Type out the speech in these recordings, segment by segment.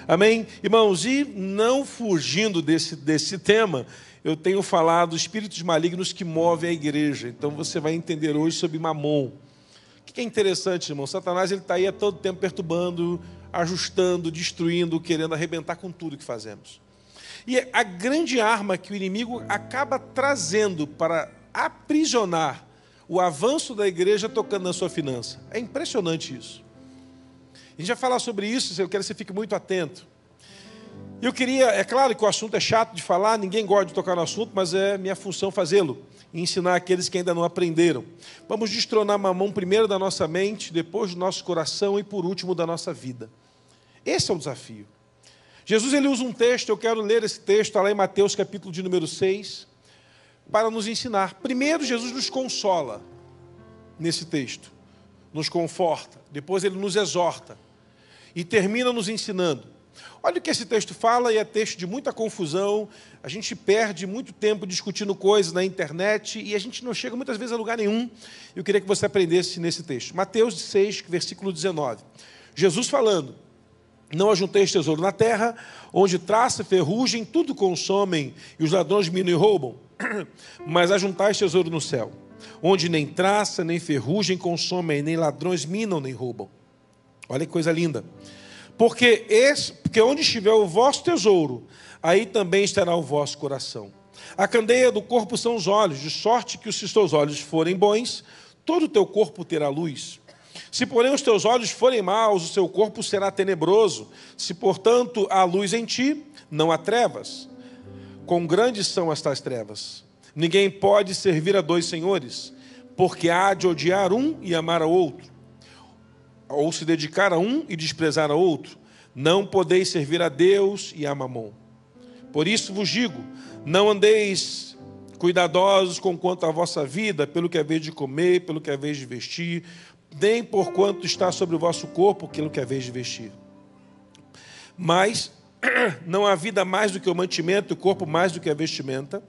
Amém? Irmãos, e não fugindo desse tema, eu tenho falado espíritos malignos que movem a igreja. Então você vai entender hoje sobre Mamon. O que é interessante, irmão? Satanás está aí a todo tempo perturbando, ajustando, destruindo, querendo arrebentar com tudo que fazemos. E a grande arma que o inimigo acaba trazendo para aprisionar o avanço da igreja tocando na sua finança. É impressionante isso. A gente vai falar sobre isso, eu quero que você fique muito atento. Eu queria, é claro que o assunto é chato de falar, ninguém gosta de tocar no assunto, mas é minha função fazê-lo e ensinar aqueles que ainda não aprenderam. Vamos destronar Mamon primeiro da nossa mente, depois do nosso coração e por último da nossa vida. Esse é o desafio. Jesus ele usa um texto, eu quero ler esse texto, está lá em Mateus capítulo de número 6, para nos ensinar. Primeiro Jesus nos consola nesse texto, nos conforta, depois ele nos exorta e termina nos ensinando. Olha o que esse texto fala, e é texto de muita confusão, a gente perde muito tempo discutindo coisas na internet e a gente não chega muitas vezes a lugar nenhum. Eu queria que você aprendesse nesse texto. Mateus 6, versículo 19. Jesus falando: não ajunteis tesouro na terra, onde traça, ferrugem, tudo consomem, e os ladrões minam e roubam, mas ajuntais tesouro no céu, onde nem traça, nem ferrugem consomem, nem ladrões minam, nem roubam. Olha que coisa linda. Porque onde estiver o vosso tesouro, aí também estará o vosso coração. A candeia do corpo são os olhos, de sorte que se os teus olhos forem bons, todo o teu corpo terá luz. Se, porém, os teus olhos forem maus, o seu corpo será tenebroso. Se, portanto, há luz em ti, não há trevas. Quão grandes são estas trevas! Ninguém pode servir a dois senhores, porque há de odiar um e amar ao outro, ou se dedicar a um e desprezar a outro. Não podeis servir a Deus e a Mamon. Por isso vos digo, não andeis cuidadosos com quanto à vossa vida, pelo que haveis de comer, pelo que haveis de vestir, nem por quanto está sobre o vosso corpo, pelo que haveis de vestir. Mas não há vida mais do que o mantimento, e o corpo mais do que a vestimenta.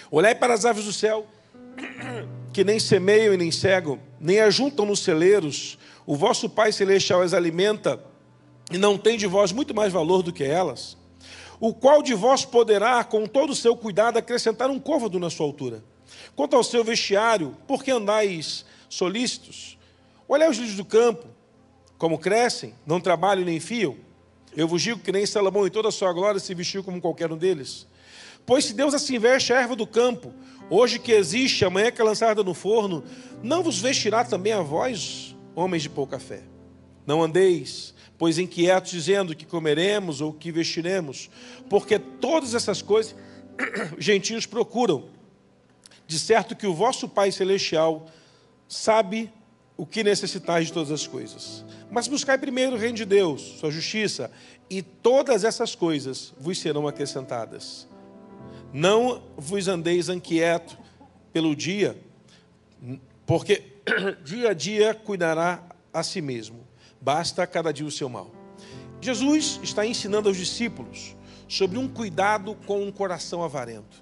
Olhai para as aves do céu, que nem semeiam e nem cegam, nem ajuntam nos celeiros, o vosso Pai Celestial as alimenta, e não tem de vós muito mais valor do que elas? O qual de vós poderá, com todo o seu cuidado, acrescentar um côvado na sua altura? Quanto ao seu vestiário, por que andais solícitos? Olhai os lírios do campo, como crescem, não trabalham nem fiam. Eu vos digo que nem Salomão em toda a sua glória se vestiu como qualquer um deles. Pois se Deus assim veste a erva do campo, hoje que existe, amanhã que é lançada no forno, não vos vestirá também a vós, homens de pouca fé? Não andeis, pois inquietos, dizendo que comeremos ou que vestiremos, porque todas essas coisas gentios procuram. De certo que o vosso Pai Celestial sabe o que necessitais de todas as coisas. Mas buscai primeiro o reino de Deus, sua justiça, e todas essas coisas vos serão acrescentadas. Não vos andeis inquietos pelo dia, porque dia a dia cuidará a si mesmo. Basta cada dia o seu mal. Jesus está ensinando aos discípulos sobre um cuidado com um coração avarento.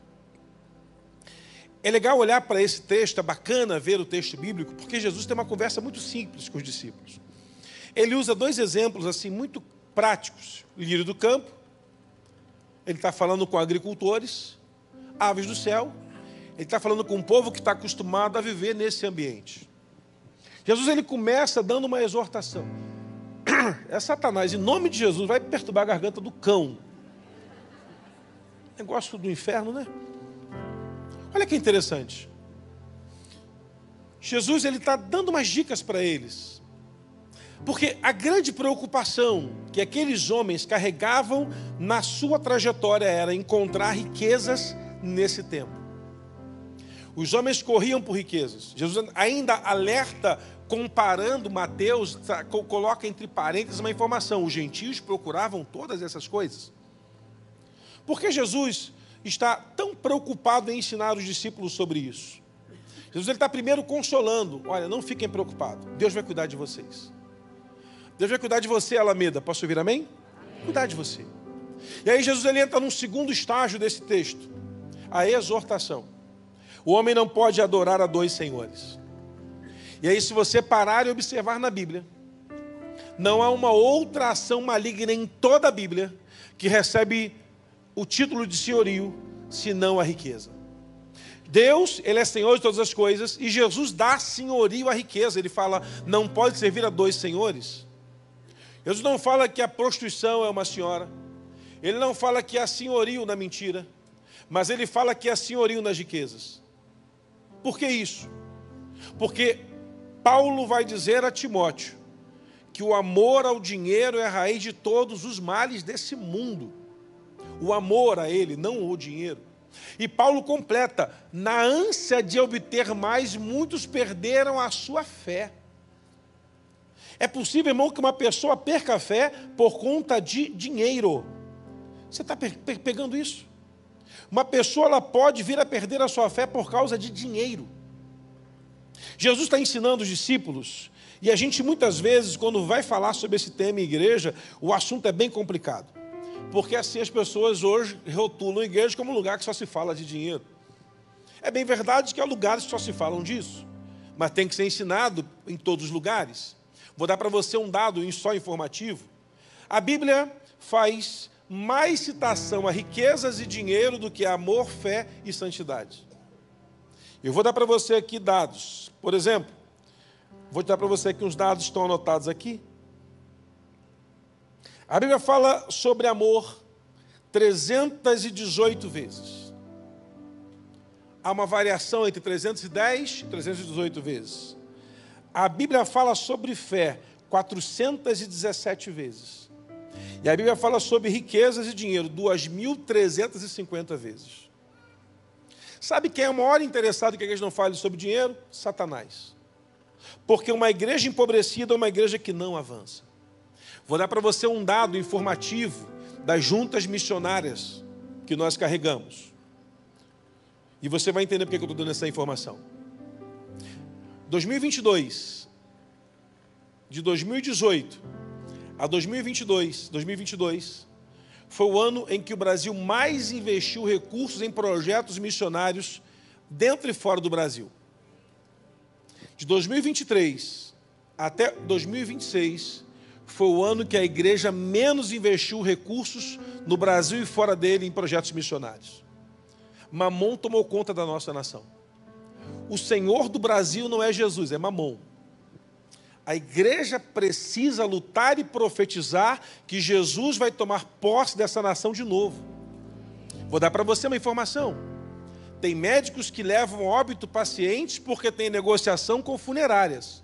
É legal olhar para esse texto, é bacana ver o texto bíblico, porque Jesus tem uma conversa muito simples com os discípulos. Ele usa dois exemplos assim muito práticos. O lírio do campo, ele está falando com agricultores, aves do céu, ele está falando com um povo que está acostumado a viver nesse ambiente. Jesus ele começa dando uma exortação. É Satanás, em nome de Jesus, vai perturbar a garganta do cão. Negócio do inferno, né? Olha que interessante. Jesus ele está dando umas dicas para eles. Porque a grande preocupação que aqueles homens carregavam na sua trajetória era encontrar riquezas nesse tempo. Os homens corriam por riquezas. Jesus ainda alerta, comparando, Mateus coloca entre parênteses uma informação. Os gentios procuravam todas essas coisas. Por que Jesus está tão preocupado em ensinar os discípulos sobre isso? Jesus ele está primeiro consolando. Olha, não fiquem preocupados. Deus vai cuidar de vocês. Deus vai cuidar de você, Alameda. Posso ouvir amém? Cuidar de você. E aí Jesus ele entra num segundo estágio desse texto. A exortação. O homem não pode adorar a dois senhores. E aí se você parar e observar na Bíblia, Não há uma outra ação maligna em toda a Bíblia que recebe o título de senhorio, senão a riqueza. Deus, Ele é Senhor de todas as coisas, e Jesus dá senhorio à riqueza. Ele fala, não pode servir a dois senhores. Jesus não fala que a prostituição é uma senhora. Ele não fala que há senhorio na mentira. Mas Ele fala que há senhorio nas riquezas. Por que isso? Porque Paulo vai dizer a Timóteo que o amor ao dinheiro é a raiz de todos os males desse mundo. O amor a ele, não o dinheiro. E Paulo completa, na ânsia de obter mais, muitos perderam a sua fé. É possível, irmão, que uma pessoa perca a fé por conta de dinheiro. Você está pegando isso? Uma pessoa ela pode vir a perder a sua fé por causa de dinheiro. Jesus está ensinando os discípulos, e a gente muitas vezes, quando vai falar sobre esse tema em igreja, o assunto é bem complicado. Porque assim as pessoas hoje rotulam a igreja como um lugar que só se fala de dinheiro. É bem verdade que há lugares que só se falam disso, mas tem que ser ensinado em todos os lugares. Vou dar para você um dado só informativo. A Bíblia faz mais citação a riquezas e dinheiro do que a amor, fé e santidade. Eu vou dar para você aqui dados. Por exemplo, vou dar para você aqui uns dados que estão anotados aqui. A Bíblia fala sobre amor 318 vezes. Há uma variação entre 310 e 318 vezes. A Bíblia fala sobre fé 417 vezes. E a Bíblia fala sobre riquezas e dinheiro 2.350 vezes. Sabe quem é o maior interessado que a igreja não fale sobre dinheiro? Satanás. Porque uma igreja empobrecida é uma igreja que não avança. Vou dar para você um dado informativo das juntas missionárias que nós carregamos. E você vai entender porque eu estou dando essa informação. 2022, de 2018 a 2022, foi o ano em que o Brasil mais investiu recursos em projetos missionários dentro e fora do Brasil. De 2023 até 2026, foi o ano que a igreja menos investiu recursos no Brasil e fora dele em projetos missionários. Mamon tomou conta da nossa nação. O Senhor do Brasil não é Jesus, é Mamon. A igreja precisa lutar e profetizar que Jesus vai tomar posse dessa nação de novo. Vou dar para você uma informação. Tem médicos que levam óbito pacientes porque tem negociação com funerárias.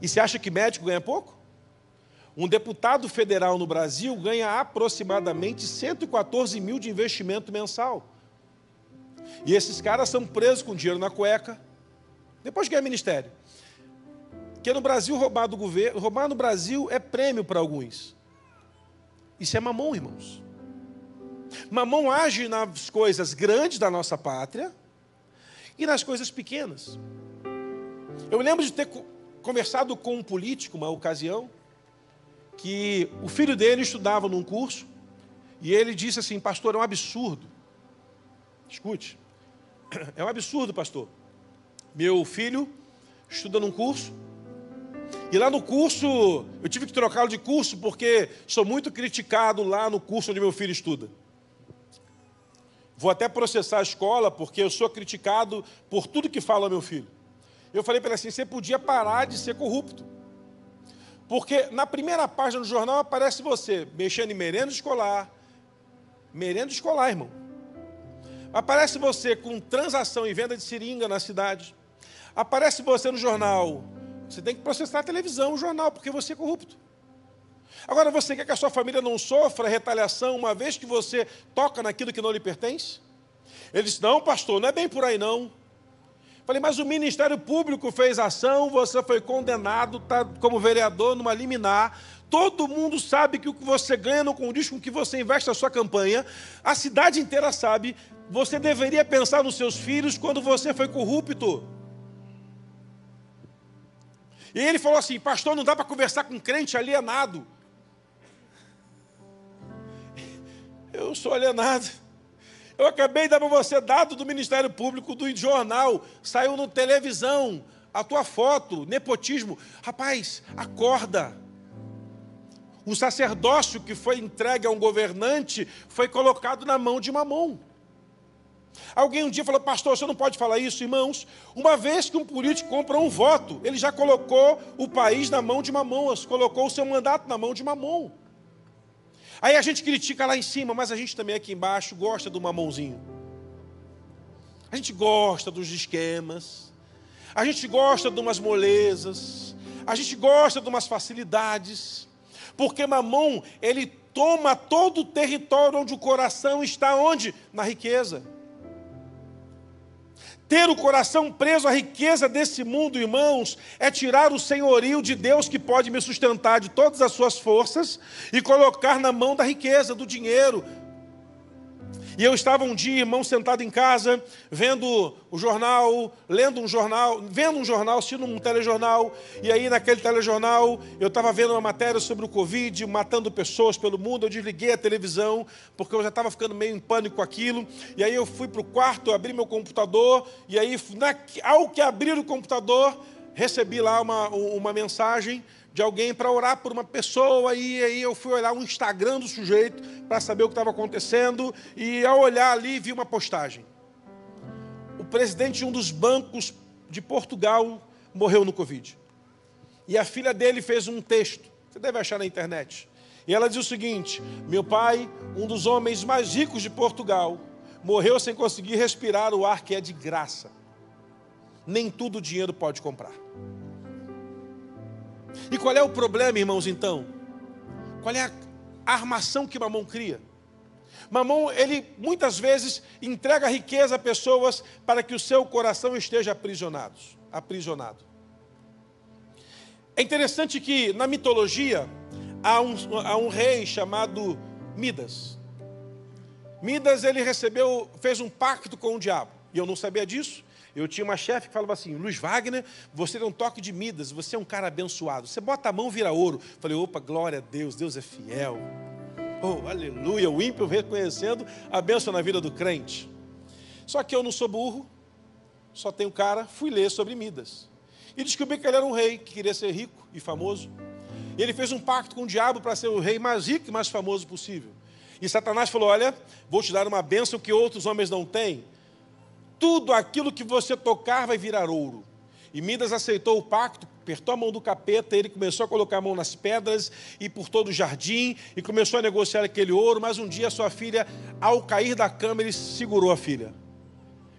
E você acha que médico ganha pouco? Um deputado federal no Brasil ganha aproximadamente 114 mil de investimento mensal. E esses caras são presos com dinheiro na cueca, depois ganha ministério. Porque no Brasil, roubar do governo, roubar no Brasil é prêmio para alguns. Isso é mamão, irmãos. Mamão age nas coisas grandes da nossa pátria e nas coisas pequenas. Eu lembro de ter conversado com um político, uma ocasião, que o filho dele estudava num curso, e ele disse assim, pastor, é um absurdo. Escute, é um absurdo, pastor. Meu filho estuda num curso, e lá no curso, eu tive que trocá-lo de curso, porque sou muito criticado lá no curso onde meu filho estuda. Vou até processar a escola, porque eu sou criticado por tudo que fala meu filho. Eu falei para ele assim, você podia parar de ser corrupto. Porque na primeira página do jornal aparece você mexendo em merenda escolar, irmão. Aparece você com transação e venda de seringa na cidade. Aparece você no jornal. Você tem que processar a televisão, o jornal, porque você é corrupto. Agora, você quer que a sua família não sofra retaliação uma vez que você toca naquilo que não lhe pertence? Ele disse, não, pastor, não é bem por aí não. Falei, mas o Ministério Público fez ação, você foi condenado, está como vereador numa liminar. Todo mundo sabe que o que você ganha não condiz com o que você investe na sua campanha. A cidade inteira sabe. Você deveria pensar nos seus filhos quando você foi corrupto. E ele falou assim, pastor, não dá para conversar com crente alienado. Eu sou alienado. Eu acabei de dar para você dado do Ministério Público, do jornal, saiu na televisão, a tua foto, nepotismo. Rapaz, acorda. O sacerdócio que foi entregue a um governante foi colocado na mão de Mamom. Alguém um dia falou, pastor, você não pode falar isso, irmãos. Uma vez que um político compra um voto, ele já colocou o país na mão de Mamom, colocou o seu mandato na mão de Mamom. Aí a gente critica lá em cima, mas a gente também aqui embaixo gosta do mamãozinho. A gente gosta dos esquemas, a gente gosta de umas molezas, a gente gosta de umas facilidades, porque Mamom, ele toma todo o território onde o coração está, onde? Na riqueza. Ter o coração preso à riqueza desse mundo, irmãos, é tirar o senhorio de Deus que pode me sustentar de todas as suas forças e colocar na mão da riqueza, do dinheiro. E eu estava um dia, irmão, sentado em casa, vendo o jornal, vendo um jornal, assistindo um telejornal, e aí naquele telejornal eu estava vendo uma matéria sobre o Covid, matando pessoas pelo mundo. Eu desliguei a televisão, porque eu já estava ficando meio em pânico com aquilo, e aí eu fui para o quarto, abri meu computador, e aí ao que abrir o computador, recebi lá uma mensagem de alguém para orar por uma pessoa, e aí eu fui olhar o Instagram do sujeito para saber o que estava acontecendo, e ao olhar ali vi uma postagem. O presidente de um dos bancos de Portugal morreu no Covid. E a filha dele fez um texto, você deve achar na internet. E ela diz o seguinte: meu pai, um dos homens mais ricos de Portugal, morreu sem conseguir respirar o ar que é de graça. Nem tudo o dinheiro pode comprar. E qual é o problema, irmãos, então? Qual é a armação que Mamom cria? Mamom, ele muitas vezes entrega a riqueza a pessoas para que o seu coração esteja aprisionado. É interessante que na mitologia há um rei chamado Midas. Midas, ele fez um pacto com o diabo, e eu não sabia disso. Eu tinha uma chefe que falava assim: Luiz Wagner, você tem um toque de Midas, você é um cara abençoado, você bota a mão, vira ouro. Falei, opa, glória a Deus, Deus é fiel. Oh, aleluia, o ímpio reconhecendo a bênção na vida do crente. Só que eu não sou burro, só tenho cara, fui ler sobre Midas. E descobri que ele era um rei que queria ser rico e famoso. E ele fez um pacto com o diabo para ser o rei mais rico e mais famoso possível. E Satanás falou, olha, vou te dar uma bênção que outros homens não têm. Tudo aquilo que você tocar vai virar ouro. E Midas aceitou o pacto, apertou a mão do capeta, ele começou a colocar a mão nas pedras e por todo o jardim, e começou a negociar aquele ouro, mas um dia a sua filha, ao cair da cama, ele segurou a filha.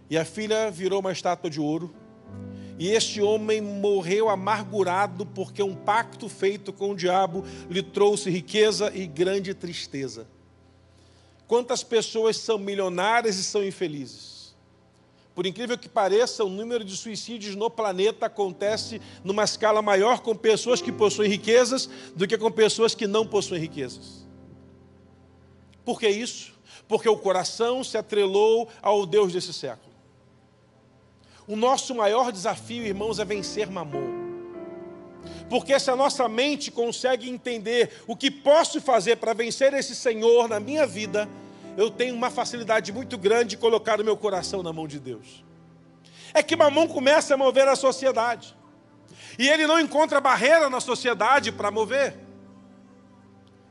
E a filha virou uma estátua de ouro. E este homem morreu amargurado, porque um pacto feito com o diabo lhe trouxe riqueza e grande tristeza. Quantas pessoas são milionárias e são infelizes? Por incrível que pareça, o número de suicídios no planeta acontece numa escala maior com pessoas que possuem riquezas do que com pessoas que não possuem riquezas. Por que isso? Porque o coração se atrelou ao Deus desse século. O nosso maior desafio, irmãos, é vencer Mamom. Porque se a nossa mente consegue entender o que posso fazer para vencer esse Senhor na minha vida, eu tenho uma facilidade muito grande de colocar o meu coração na mão de Deus. É que Mamom começa a mover a sociedade. E ele não encontra barreira na sociedade para mover.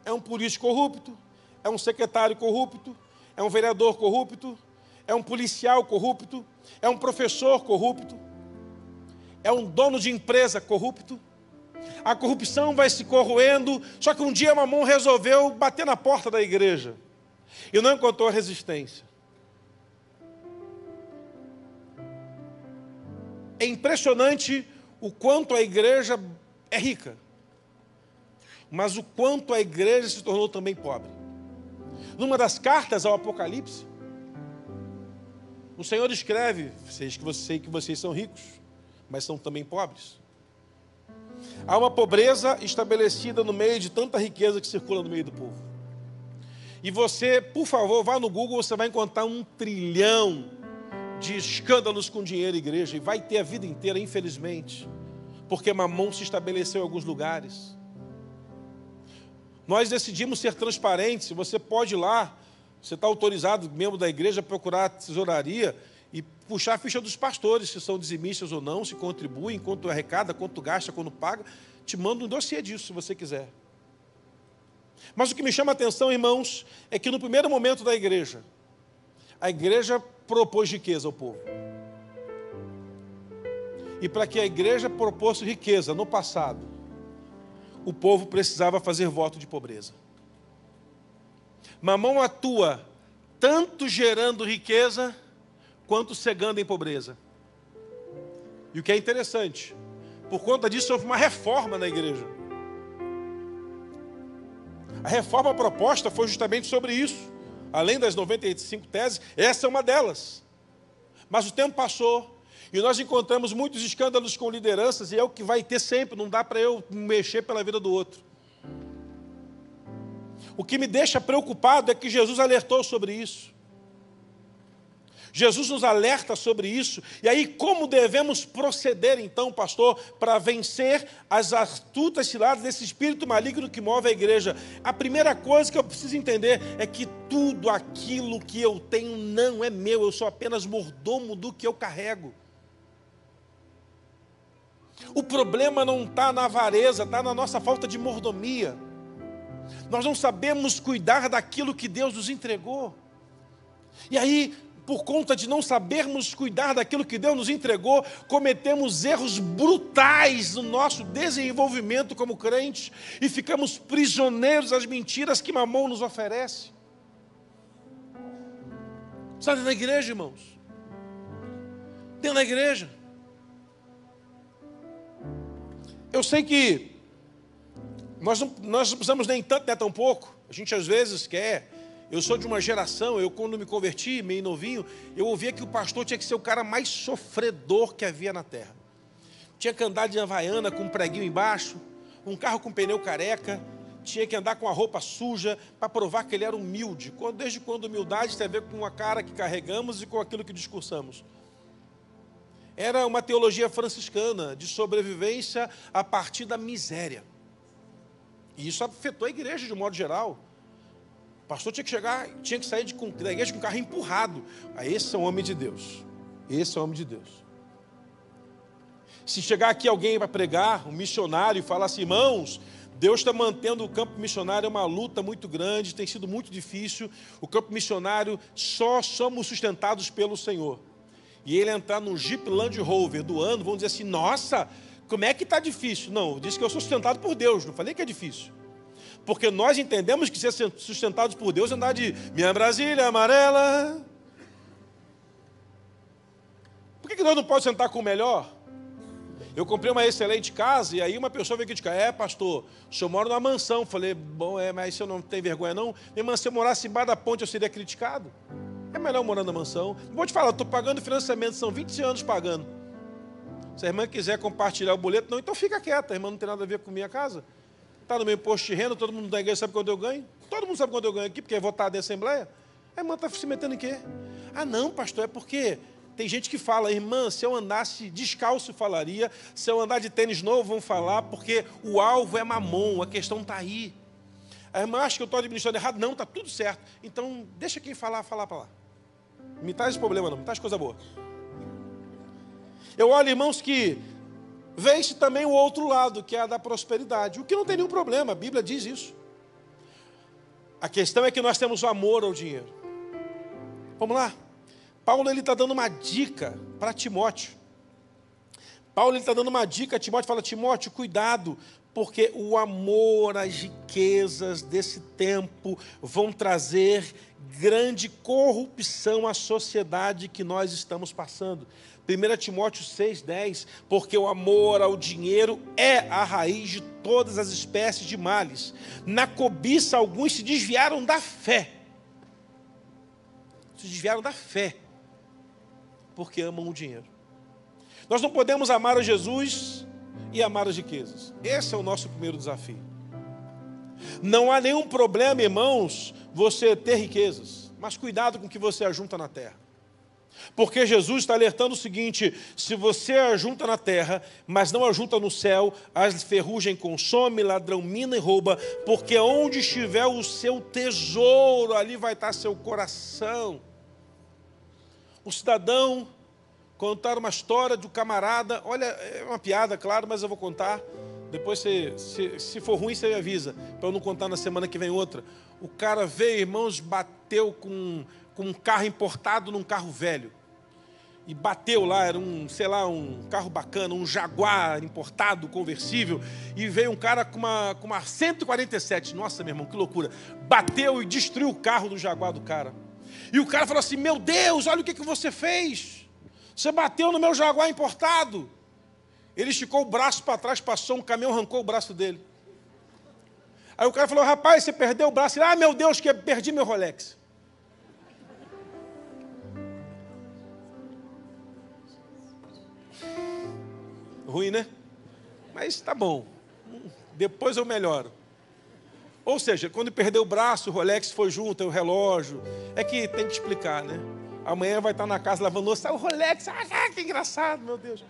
É um político corrupto, é um secretário corrupto, é um vereador corrupto, é um policial corrupto, é um professor corrupto, é um dono de empresa corrupto. A corrupção vai se corroendo, só que um dia Mamom resolveu bater na porta da igreja. E não encontrou resistência. É impressionante o quanto a igreja é rica, mas o quanto a igreja se tornou também pobre. Numa das cartas ao Apocalipse, o Senhor escreve, sei que vocês são ricos, mas são também pobres. Há uma pobreza estabelecida no meio de tanta riqueza que circula no meio do povo. E você, por favor, vá no Google, você vai encontrar 1 trilhão de escândalos com dinheiro e igreja. E vai ter a vida inteira, infelizmente. Porque Mamom se estabeleceu em alguns lugares. Nós decidimos ser transparentes. Você pode ir lá, você está autorizado, membro da igreja, a procurar a tesouraria e puxar a ficha dos pastores, se são dizimistas ou não, se contribuem, quanto arrecada, quanto gasta, quando paga. Te mando um dossiê disso, se você quiser. Mas o que me chama a atenção, irmãos, é que no primeiro momento da igreja, a igreja propôs riqueza ao povo. E para que a igreja propôsse riqueza no passado, o povo precisava fazer voto de pobreza. Mamão atua tanto gerando riqueza, quanto cegando em pobreza. E o que é interessante, por conta disso houve uma reforma na igreja. A reforma proposta foi justamente sobre isso. Além das 95 teses, essa é uma delas. Mas o tempo passou e nós encontramos muitos escândalos com lideranças, e é o que vai ter sempre, não dá para eu mexer pela vida do outro. O que me deixa preocupado é que Jesus alertou sobre isso. Jesus nos alerta sobre isso. E aí, como devemos proceder, então, pastor, para vencer as astutas ciladas desse espírito maligno que move a igreja? A primeira coisa que eu preciso entender é que tudo aquilo que eu tenho não é meu, eu sou apenas mordomo do que eu carrego. O problema não está na avareza, está na nossa falta de mordomia. Nós não sabemos cuidar daquilo que Deus nos entregou. E aí, por conta de não sabermos cuidar daquilo que Deus nos entregou, cometemos erros brutais no nosso desenvolvimento como crentes e ficamos prisioneiros das mentiras que Mamon nos oferece. Está dentro da igreja, irmãos? Dentro da igreja. Eu sei que nós não precisamos nem tanto, nem tão pouco. A gente às vezes quer. Eu sou de uma geração, eu quando me converti, meio novinho, eu ouvia que o pastor tinha que ser o cara mais sofredor que havia na terra. Tinha que andar de havaiana com um preguinho embaixo, um carro com pneu careca, tinha que andar com a roupa suja para provar que ele era humilde. Desde quando humildade tem a ver com a cara que carregamos e com aquilo que discursamos. Era uma teologia franciscana de sobrevivência a partir da miséria. E isso afetou a igreja de um modo geral. O pastor tinha que sair da igreja com o carro empurrado. Esse é um homem de Deus. Esse é um homem de Deus. Se chegar aqui alguém para pregar, um missionário, e falar assim, irmãos, Deus está mantendo o campo missionário, é uma luta muito grande, tem sido muito difícil. O campo missionário, só somos sustentados pelo Senhor. E ele entrar no Jeep Land Rover do ano, vão dizer assim, nossa, como é que está difícil? Não, eu disse que eu sou sustentado por Deus, não falei que é difícil. Porque nós entendemos que ser sustentados por Deus é andar de minha Brasília amarela. Por que nós não podemos sentar com o melhor? Eu comprei uma excelente casa e aí uma pessoa veio criticar. Pastor, o senhor mora numa mansão. Falei, bom, mas se eu não tenho vergonha não? Minha irmã, se eu morasse embaixo da ponte eu seria criticado. É melhor morar na mansão. Vou te falar, eu estou pagando financiamento, são 20 anos pagando. Se a irmã quiser compartilhar o boleto, não, então fica quieta, a irmã não tem nada a ver com minha casa. Está no meu imposto de renda, todo mundo da igreja sabe quanto eu ganho? Todo mundo sabe quanto eu ganho aqui, porque é votado em assembleia. A irmã está se metendo em quê? Ah não, pastor, é porque tem gente que fala, irmã, se eu andasse descalço falaria, se eu andar de tênis novo vão falar, porque o alvo é mamon, a questão está aí. A irmã acha que eu estou administrando errado, não, está tudo certo. Então deixa quem falar para lá. Não me traz problema não, me traz coisa boa. Eu olho, irmãos, que vence também o outro lado, que é a da prosperidade, o que não tem nenhum problema, a Bíblia diz isso. A questão é que nós temos o amor ao dinheiro. Vamos lá. Paulo está dando uma dica para Timóteo. Paulo está dando uma dica a Timóteo, fala, Timóteo, cuidado, porque o amor, as riquezas desse tempo vão trazer grande corrupção à sociedade que nós estamos passando. 1 Timóteo 6,10, porque o amor ao dinheiro é a raiz de todas as espécies de males. Na cobiça, alguns se desviaram da fé. Se desviaram da fé, porque amam o dinheiro. Nós não podemos amar a Jesus e amar as riquezas. Esse é o nosso primeiro desafio. Não há nenhum problema, irmãos, você ter riquezas, mas cuidado com o que você ajunta na terra. Porque Jesus está alertando o seguinte, se você ajunta na terra, mas não ajunta no céu, as ferrugem consome, ladrão mina e rouba, porque onde estiver o seu tesouro, ali vai estar seu coração. O cidadão contaram uma história de um camarada. Olha, é uma piada, claro, mas eu vou contar. Depois, se for ruim, você me avisa, para eu não contar na semana que vem outra. O cara veio, irmãos, bateu com um carro importado num carro velho. E bateu lá, era um carro bacana, um Jaguar importado, conversível. E veio um cara com uma 147. Nossa, meu irmão, que loucura. Bateu e destruiu o carro do Jaguar do cara. E o cara falou assim, meu Deus, olha o que você fez. Você bateu no meu Jaguar importado. Ele esticou o braço para trás, passou um caminhão, arrancou o braço dele. Aí o cara falou, rapaz, você perdeu o braço. Ele, meu Deus, que perdi meu Rolex. Ruim, né? Mas tá bom. Depois eu melhoro. Ou seja, quando perdeu o braço, o Rolex foi junto, o relógio. É que tem que explicar, né? Amanhã vai estar na casa lavando louça, o Rolex, que engraçado, meu Deus.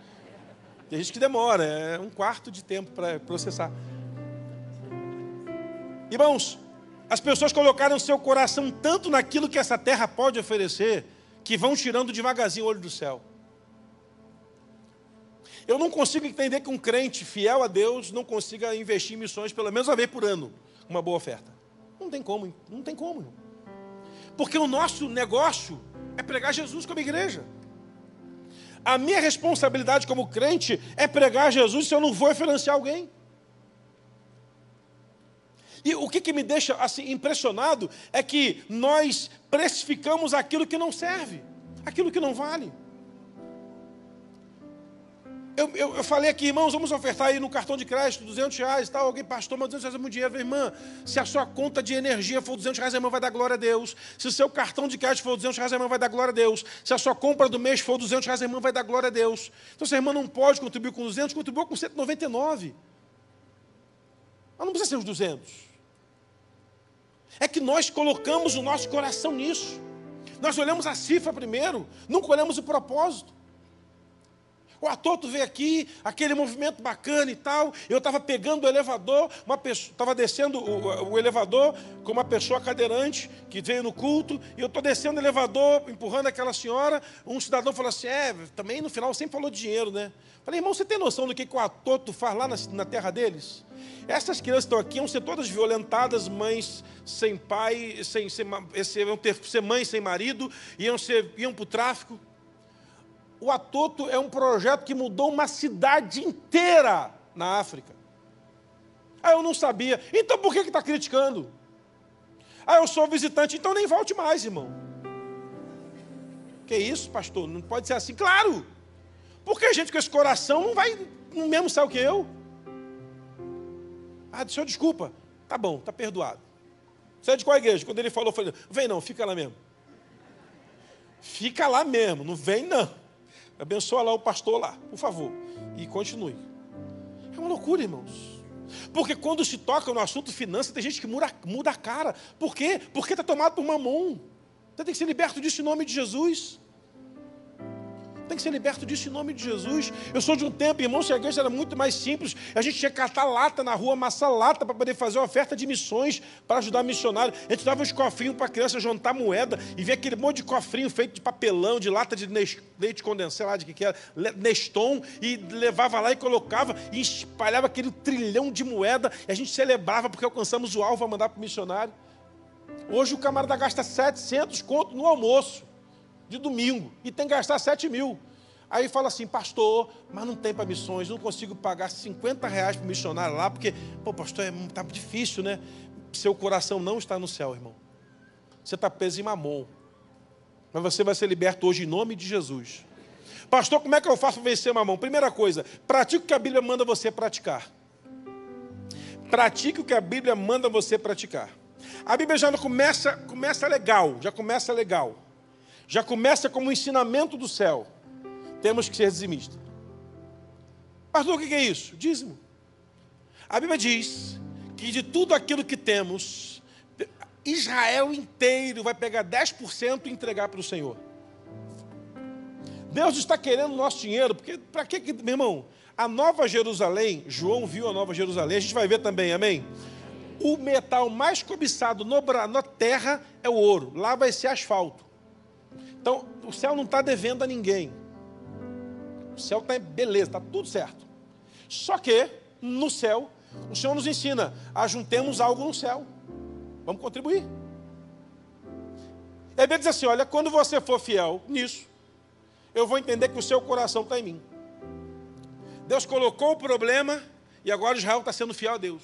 Tem gente que demora, é um quarto de tempo para processar. Irmãos, as pessoas colocaram seu coração tanto naquilo que essa terra pode oferecer, que vão tirando devagarzinho o olho do céu. Eu não consigo entender que um crente fiel a Deus não consiga investir em missões pelo menos uma vez por ano, uma boa oferta. Não tem como, não tem como. Porque o nosso negócio é pregar Jesus como igreja. A minha responsabilidade como crente é pregar Jesus se eu não vou financiar alguém. E o que me deixa assim impressionado é que nós precificamos aquilo que não serve, aquilo que não vale. Eu falei aqui, irmãos, vamos ofertar aí no cartão de crédito R$200 e tal. Alguém, pastor, mas R$200 é muito dinheiro. Irmã, se a sua conta de energia for R$200, a irmã vai dar glória a Deus. Se o seu cartão de crédito for R$200, a irmã vai dar glória a Deus. Se a sua compra do mês for R$200, a irmã vai dar glória a Deus. Então, se a irmã não pode contribuir com 200, contribua com 199. Mas não precisa ser os 200. É que nós colocamos o nosso coração nisso. Nós olhamos a cifra primeiro, nunca olhamos o propósito. O Atoto veio aqui, aquele movimento bacana e tal. Eu estava pegando o elevador, estava descendo o elevador com uma pessoa cadeirante que veio no culto, e eu estou descendo o elevador, empurrando aquela senhora. Um cidadão falou assim, também no final sempre falou de dinheiro, né? Falei, irmão, você tem noção do que o Atoto faz lá na terra deles? Essas crianças que estão aqui iam ser todas violentadas, mães sem pai, iam ser mães sem marido, iam para o tráfico. O Atoto é um projeto que mudou uma cidade inteira na África. Eu não sabia. Então por que está criticando? Eu sou visitante, então nem volte mais, irmão. Que isso, pastor? Não pode ser assim. Claro! Porque a gente com esse coração não vai no mesmo céu que eu. Senhor, desculpa. Tá bom, tá perdoado. Você é de qual igreja? Quando ele falou, eu falei, vem não, fica lá mesmo. Fica lá mesmo, não vem não. Abençoa lá o pastor lá, por favor. E continue. É uma loucura, irmãos. Porque quando se toca no assunto finança, tem gente que muda a cara. Por quê? Porque está tomado por mamon. Você tem que ser liberto disso em nome de Jesus. Tem que ser liberto disso em nome de Jesus. Eu sou de um tempo, irmão, se a igreja era muito mais simples, a gente tinha que catar lata na rua, amassar lata para poder fazer uma oferta de missões para ajudar missionário. A gente dava uns cofrinhos para a criança juntar moeda e ver aquele monte de cofrinho feito de papelão, de lata de leite condensado, sei lá de que era, Neston, e levava lá e colocava e espalhava aquele trilhão de moeda e a gente celebrava porque alcançamos o alvo para mandar para o missionário. Hoje o camarada gasta 700 conto no almoço de domingo, e tem que gastar 7 mil. Aí fala assim, pastor, mas não tem para missões, não consigo pagar R$50 para o missionário lá, porque, pastor, está difícil, né? Seu coração não está no céu, irmão. Você está preso em mamon. Mas você vai ser liberto hoje em nome de Jesus. Pastor, como é que eu faço para vencer mamon? Primeira coisa, pratique o que a Bíblia manda você praticar. Pratique o que a Bíblia manda você praticar. A Bíblia já começa legal, já começa como um ensinamento do céu. Temos que ser dizimistas. Pastor, o que é isso? Dízimo. A Bíblia diz que de tudo aquilo que temos, Israel inteiro vai pegar 10% e entregar para o Senhor. Deus está querendo o nosso dinheiro, porque para que, meu irmão, a Nova Jerusalém, João viu a Nova Jerusalém, a gente vai ver também, amém? O metal mais cobiçado na terra é o ouro, lá vai ser asfalto. Então, o céu não está devendo a ninguém. O céu está beleza, está tudo certo. Só que, no céu, o Senhor nos ensina, ajuntemos algo no céu. Vamos contribuir. E a Bíblia diz assim, olha, quando você for fiel nisso, eu vou entender que o seu coração está em mim. Deus colocou o problema e agora Israel está sendo fiel a Deus.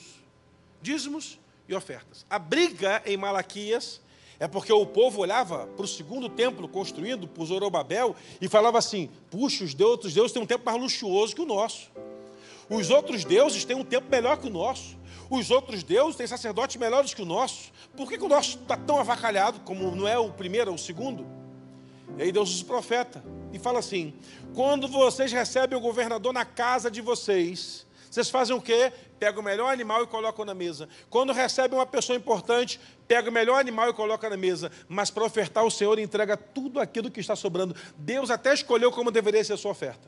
Dízimos e ofertas. A briga em Malaquias é porque o povo olhava para o segundo templo construído por Zorobabel e falava assim, puxa, os outros deuses têm um templo mais luxuoso que o nosso. Os outros deuses têm um templo melhor que o nosso. Os outros deuses têm sacerdotes melhores que o nosso. Por que o nosso está tão avacalhado, como não é o primeiro ou o segundo? E aí Deus usa o profeta e fala assim, quando vocês recebem o governador na casa de vocês, vocês fazem o quê? Pegam o melhor animal e colocam na mesa. Quando recebem uma pessoa importante, pega o melhor animal e coloca na mesa. Mas para ofertar, o Senhor entrega tudo aquilo que está sobrando. Deus até escolheu como deveria ser a sua oferta.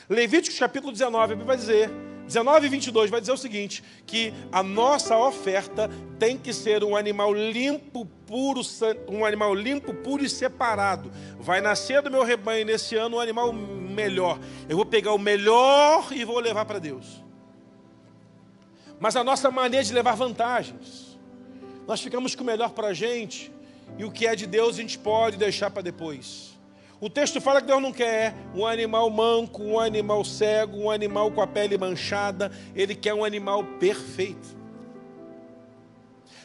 Levíticos capítulo 19, vai dizer, 19 e 22, vai dizer o seguinte, que a nossa oferta tem que ser um animal limpo, puro e separado. Vai nascer do meu rebanho nesse ano um animal melhor. Eu vou pegar o melhor e vou levar para Deus. Mas a nossa maneira de levar vantagens, nós ficamos com o melhor para a gente, e o que é de Deus a gente pode deixar para depois. O texto fala que Deus não quer um animal manco, um animal cego, um animal com a pele manchada. Ele quer um animal perfeito.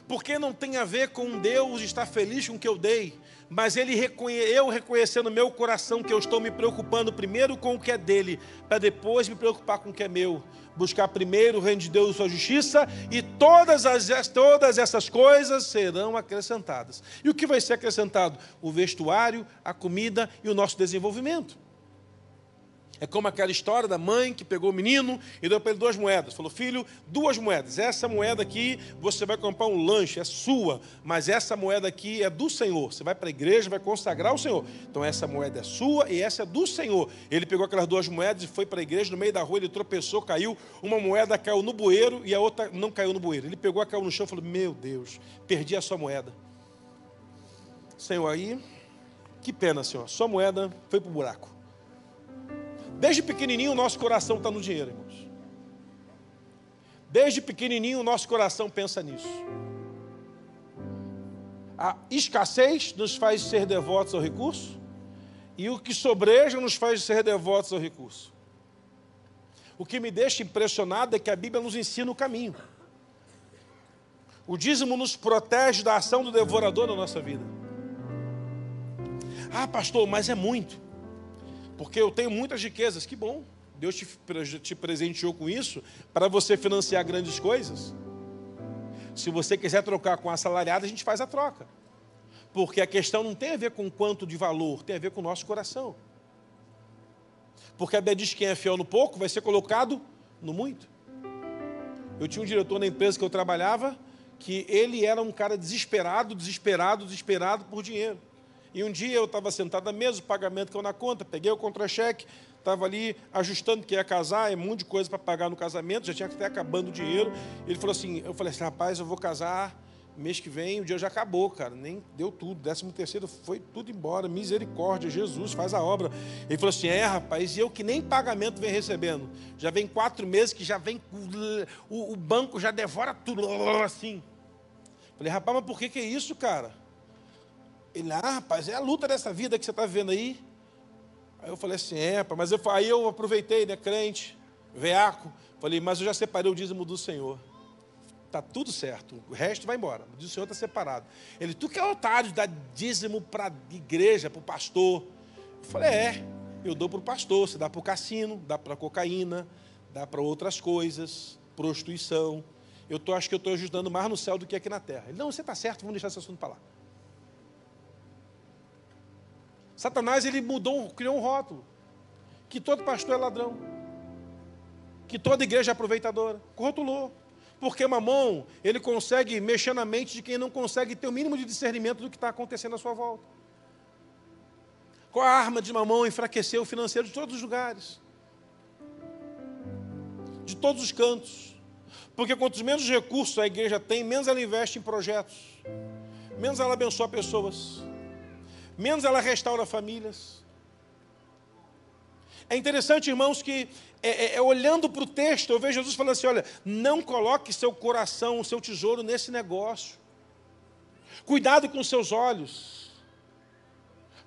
Porque não tem a ver com Deus estar feliz com o que eu dei, mas eu reconhecer no meu coração que eu estou me preocupando primeiro com o que é dele, para depois me preocupar com o que é meu. Buscar primeiro o reino de Deus e sua justiça, e todas essas coisas serão acrescentadas. E o que vai ser acrescentado? O vestuário, a comida e o nosso desenvolvimento. É como aquela história da mãe que pegou o menino e deu para ele 2 moedas. Falou, filho, 2 moedas. Essa moeda aqui, você vai comprar um lanche, é sua. Mas essa moeda aqui é do Senhor. Você vai para a igreja, vai consagrar o Senhor. Então essa moeda é sua e essa é do Senhor. Ele pegou aquelas 2 moedas e foi para a igreja. No meio da rua ele tropeçou, caiu. Uma moeda caiu no bueiro e a outra não caiu no bueiro. Ele pegou, caiu no chão e falou, meu Deus, perdi a sua moeda. Senhor, aí, que pena, Senhor. Sua moeda foi para o buraco. Desde pequenininho o nosso coração está no dinheiro, irmãos. Desde pequenininho o nosso coração pensa nisso. A escassez nos faz ser devotos ao recurso, e o que sobreja nos faz ser devotos ao recurso. O que me deixa impressionado é que a Bíblia nos ensina o caminho. O dízimo nos protege da ação do devorador na nossa vida. Ah, pastor, mas é muito. Porque eu tenho muitas riquezas. Que bom. Deus te presenteou com isso para você financiar grandes coisas. Se você quiser trocar com a assalariada, a gente faz a troca. Porque a questão não tem a ver com quanto de valor, tem a ver com o nosso coração. Porque a Bíblia diz que quem é fiel no pouco vai ser colocado no muito. Eu tinha um diretor na empresa que eu trabalhava, que ele era um cara desesperado por dinheiro. E um dia eu estava sentado na mesa, o pagamento caiu na conta, peguei o contra-cheque, estava ali ajustando que ia casar, é um monte de coisa para pagar no casamento, já tinha até acabando o dinheiro. Ele falou assim, eu falei assim, rapaz, eu vou casar mês que vem, o dia já acabou, cara, nem deu tudo, 13º foi tudo embora, misericórdia, Jesus, faz a obra. Ele falou assim, rapaz, e eu que nem pagamento vem recebendo, já vem 4 meses que já vem, o banco já devora tudo, assim. Falei, rapaz, mas por que é isso, cara? Ele, rapaz, é a luta dessa vida que você está vivendo aí. Aí eu falei assim, rapaz, mas aí eu aproveitei, né, crente, veaco, falei, mas eu já separei o dízimo do Senhor. Está tudo certo, o resto vai embora, o do Senhor está separado. Ele, tu que é otário de dar dízimo para a igreja, para o pastor. Eu falei, eu dou para o pastor, você dá para o cassino, dá para a cocaína, dá para outras coisas, prostituição. Acho que eu estou ajudando mais no céu do que aqui na terra. Ele, não, você está certo, vamos deixar esse assunto para lá. Satanás, ele criou um rótulo, que todo pastor é ladrão, que toda igreja é aproveitadora, rotulou, porque Mamon, ele consegue mexer na mente de quem não consegue ter o mínimo de discernimento do que está acontecendo à sua volta. Com a arma de Mamon, enfraqueceu o financeiro de todos os lugares, de todos os cantos, porque quantos menos recursos a igreja tem, menos ela investe em projetos, menos ela abençoa pessoas, menos ela restaura famílias. É interessante, irmãos, que olhando para o texto, eu vejo Jesus falando assim, olha, não coloque seu coração, o seu tesouro nesse negócio. Cuidado com os seus olhos,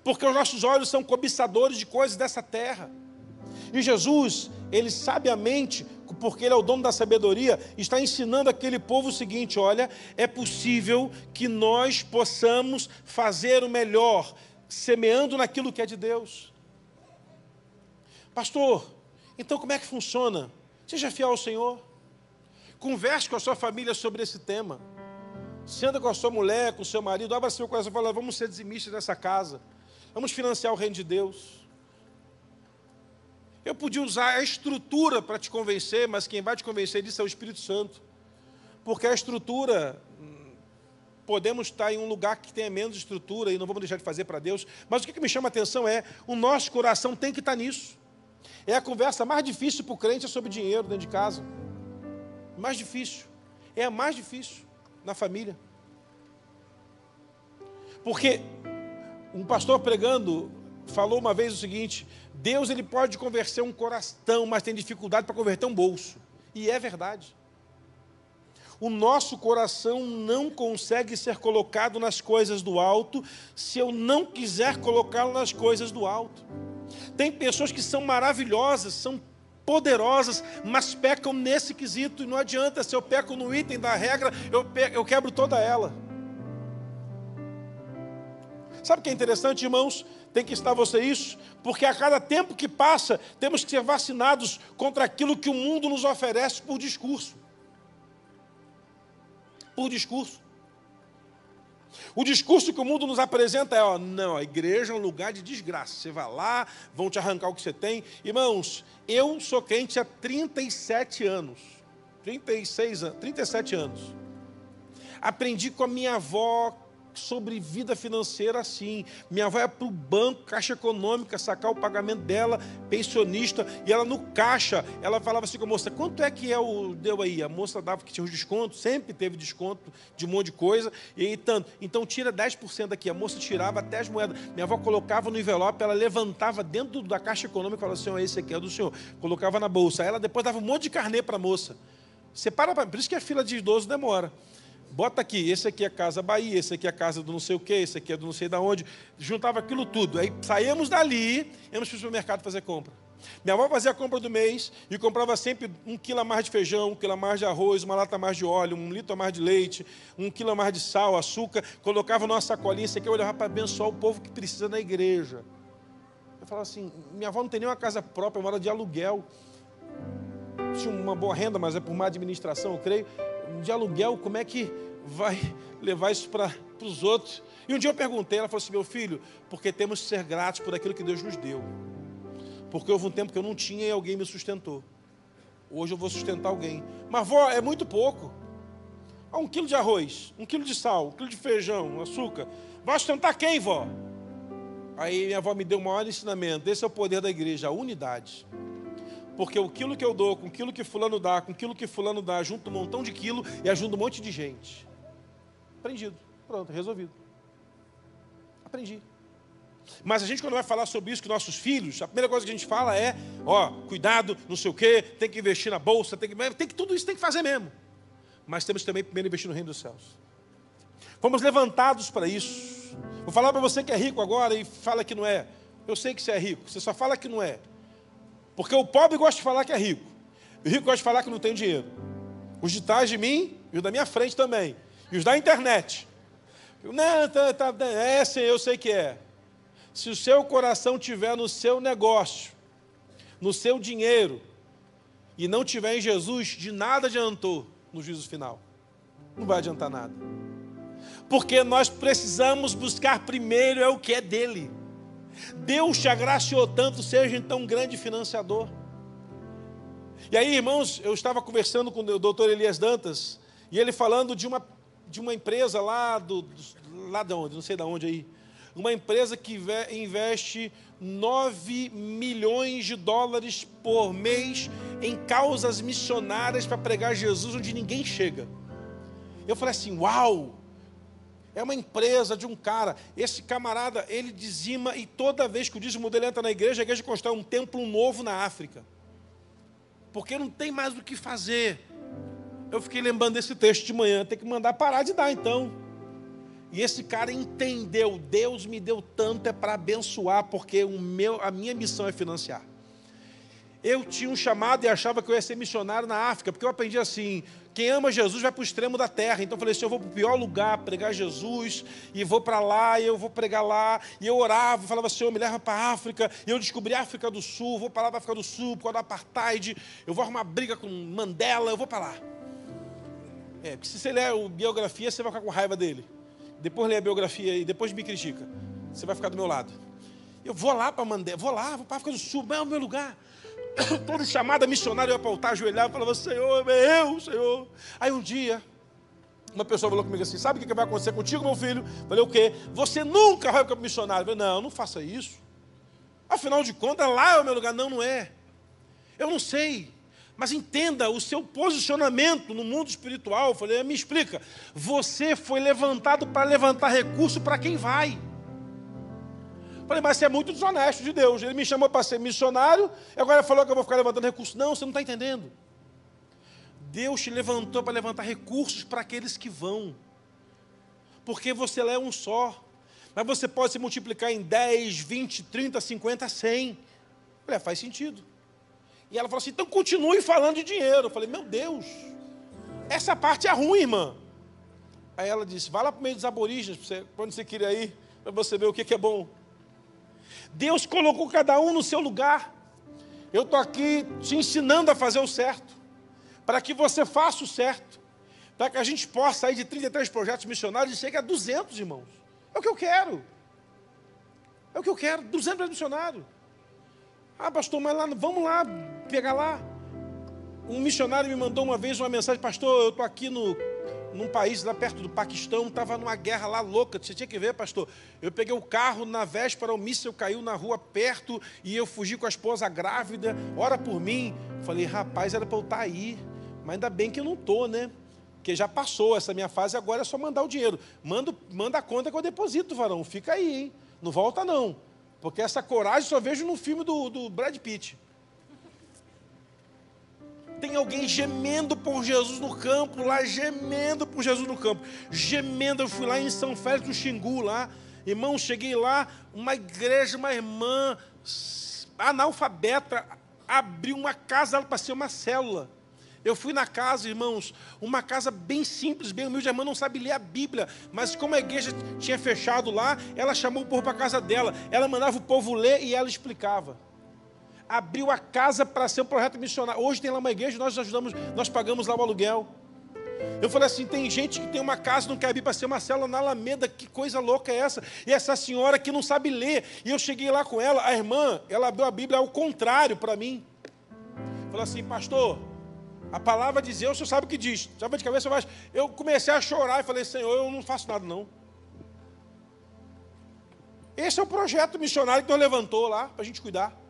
porque os nossos olhos são cobiçadores de coisas dessa terra. E Jesus, ele sabiamente, porque ele é o dono da sabedoria, está ensinando aquele povo o seguinte, olha, é possível que nós possamos fazer o melhor, semeando naquilo que é de Deus. Pastor, então como é que funciona? Seja fiel ao Senhor. Converse com a sua família sobre esse tema. Senta com a sua mulher, com o seu marido, abra seu coração e fala, vamos ser dizimistas nessa casa. Vamos financiar o reino de Deus. Eu podia usar a estrutura para te convencer, mas quem vai te convencer disso é o Espírito Santo. Porque a estrutura, podemos estar em um lugar que tenha menos estrutura e não vamos deixar de fazer para Deus. Mas o que me chama a atenção é, o nosso coração tem que estar nisso. É a conversa mais difícil para o crente é sobre dinheiro dentro de casa. Mais difícil. É a mais difícil na família. Porque um pastor pregando falou uma vez o seguinte, Deus ele pode converter um coração, mas tem dificuldade para converter um bolso. E é verdade. O nosso coração não consegue ser colocado nas coisas do alto se eu não quiser colocá-lo nas coisas do alto. Tem pessoas que são maravilhosas, são poderosas, mas pecam nesse quesito. E não adianta, se eu peco no item da regra, eu quebro toda ela. Sabe o que é interessante, irmãos? Tem que estar você isso, porque a cada tempo que passa, temos que ser vacinados contra aquilo que o mundo nos oferece por discurso. Por discurso. O discurso que o mundo nos apresenta é, não, a igreja é um lugar de desgraça. Você vai lá, vão te arrancar o que você tem. Irmãos, eu sou crente há 37 anos. 37 anos. Aprendi com a minha avó sobre vida financeira assim. Minha avó ia para o banco, Caixa Econômica, sacar o pagamento dela, pensionista, e ela no caixa, ela falava assim com a moça, quanto é que deu aí? A moça dava que tinha os descontos, sempre teve desconto de um monte de coisa, e aí tanto, então tira 10% daqui, a moça tirava até as moedas, minha avó colocava no envelope, ela levantava dentro da Caixa Econômica e falava assim, esse aqui é do senhor, colocava na bolsa, aí ela depois dava um monte de carnê para a moça. Por isso que a fila de idoso demora. Bota aqui, esse aqui é a Casa Bahia, esse aqui é a casa do não sei o quê, esse aqui é do não sei da onde. Juntava aquilo tudo. Aí saíamos dali, íamos para o supermercado fazer compra. Minha avó fazia a compra do mês e comprava sempre 1 quilo a mais de feijão, 1 quilo a mais de arroz, 1 lata a mais de óleo, 1 litro a mais de leite, 1 quilo a mais de sal, açúcar. Colocava numa sacolinha, isso aqui eu olhava para abençoar o povo que precisa na igreja. Eu falava assim, minha avó não tem nem uma casa própria, mora de aluguel. Tinha uma boa renda, mas é por má administração, eu creio. De aluguel, como é que vai levar isso para os outros? E um dia eu perguntei, ela falou assim, meu filho, porque temos que ser gratos por aquilo que Deus nos deu. Porque houve um tempo que eu não tinha e alguém me sustentou. Hoje eu vou sustentar alguém. Mas, vó, é muito pouco. 1 quilo de arroz, 1 quilo de sal, 1 quilo de feijão, açúcar. Vai sustentar quem, vó? Aí minha avó me deu o maior ensinamento. Esse é o poder da igreja, a unidade. Porque o quilo que eu dou, com aquilo que fulano dá, com aquilo que fulano dá, junto um montão de quilo e ajuda um monte de gente. Aprendido. Pronto, resolvido. Aprendi. Mas a gente, quando vai falar sobre isso com nossos filhos, a primeira coisa que a gente fala é, cuidado, não sei o quê, tem que investir na bolsa, tudo isso tem que fazer mesmo. Mas temos que também primeiro investir no reino dos céus. Fomos levantados para isso. Vou falar para você que é rico agora e fala que não é. Eu sei que você é rico, você só fala que não é. Porque o pobre gosta de falar que é rico. E o rico gosta de falar que não tem dinheiro. Os de trás de mim e os da minha frente também. E os da internet. Sim, eu sei que é. Se o seu coração estiver no seu negócio, no seu dinheiro, e não estiver em Jesus, de nada adiantou no juízo final. Não vai adiantar nada. Porque nós precisamos buscar primeiro o que é dele. Deus te agraciou tanto, seja então um grande financiador. E aí, irmãos, eu estava conversando com o doutor Elias Dantas, e ele falando de uma empresa lá de onde, não sei de onde aí, uma empresa que investe 9 milhões de dólares por mês em causas missionárias para pregar Jesus onde ninguém chega. Eu falei assim, uau! É uma empresa de um cara. Esse camarada, ele dizima, e toda vez que o dízimo dele entra na igreja, a igreja constrói um templo novo na África. Porque não tem mais o que fazer. Eu fiquei lembrando desse texto de manhã, tem que mandar parar de dar então. E esse cara entendeu, Deus me deu tanto é para abençoar, porque a minha missão é financiar. Eu tinha um chamado e achava que eu ia ser missionário na África, porque eu aprendi assim, quem ama Jesus vai para o extremo da terra. Então eu falei assim, eu vou para o pior lugar pregar Jesus, e vou para lá, e eu vou pregar lá. E eu orava, falava, Senhor, me leva para a África. E eu descobri a África do Sul, vou para lá para a África do Sul, por causa do apartheid. Eu vou arrumar briga com Mandela, eu vou para lá. Porque se você ler a biografia, você vai ficar com raiva dele. Depois lê a biografia e depois me critica. Você vai ficar do meu lado. Eu vou lá para Mandela, vou para a África do Sul, é o meu lugar. Todo chamada missionário, eu ia para o altar, ajoelhava e falava, Senhor, Senhor. Aí um dia, uma pessoa falou comigo assim, sabe o que vai acontecer contigo, meu filho? Eu falei, o quê? Você nunca vai para o missionário. Eu falei, não faça isso. Afinal de contas, lá é o meu lugar. Não, não é. Eu não sei. Mas entenda o seu posicionamento no mundo espiritual. Eu falei, me explica. Você foi levantado para levantar recurso para quem vai. Falei, mas você é muito desonesto de Deus. Ele me chamou para ser missionário, e agora ele falou que eu vou ficar levantando recursos. Não, você não está entendendo. Deus te levantou para levantar recursos para aqueles que vão. Porque você é um só. Mas você pode se multiplicar em 10, 20, 30, 50, 100. Falei, faz sentido. E ela falou assim, então continue falando de dinheiro. Eu falei, meu Deus, essa parte é ruim, irmã. Aí ela disse, vai lá para o meio dos aborígenes, para onde você queria ir, para você ver o que é bom. Deus colocou cada um no seu lugar. Eu estou aqui te ensinando a fazer o certo, para que você faça o certo, para que a gente possa sair de 33 projetos missionários e chegue a 200, irmãos. É o que eu quero. É o que eu quero, 200 missionários. Ah, pastor, mas lá, vamos lá, pegar lá. Um missionário me mandou uma vez uma mensagem, pastor, eu estou aqui num país lá perto do Paquistão, estava numa guerra lá louca, você tinha que ver, pastor. Eu peguei o carro, na véspera, o míssil caiu na rua perto, e eu fugi com a esposa grávida, ora por mim. Falei, rapaz, era para eu estar aí, mas ainda bem que eu não estou, né? Porque já passou essa minha fase, agora é só mandar o dinheiro. Manda a conta que eu deposito, varão, fica aí, hein? Não volta não, porque essa coragem só vejo no filme do Brad Pitt. Tem alguém gemendo por Jesus no campo, lá gemendo por Jesus no campo. Gemendo, eu fui lá em São Félix do Xingu, lá. Irmão, cheguei lá, uma igreja, uma irmã analfabeta, abriu uma casa para ser uma célula. Eu fui na casa, irmãos, uma casa bem simples, bem humilde. A irmã não sabe ler a Bíblia, mas como a igreja tinha fechado lá, ela chamou o povo para a casa dela. Ela mandava o povo ler e ela explicava. Abriu a casa para ser um projeto missionário. Hoje tem lá uma igreja, nós ajudamos, nós pagamos lá o aluguel. Eu falei assim, tem gente que tem uma casa, não quer abrir para ser uma célula na Alameda, que coisa louca é essa? E essa senhora que não sabe ler, e eu cheguei lá com ela, a irmã, ela abriu a Bíblia ao contrário para mim. Falou assim, pastor, a palavra de Deus, o senhor sabe o que diz, sabe de cabeça baixo. Eu comecei a chorar e falei, Senhor, eu não faço nada não. Esse é o projeto missionário que Deus levantou lá, para a gente cuidar.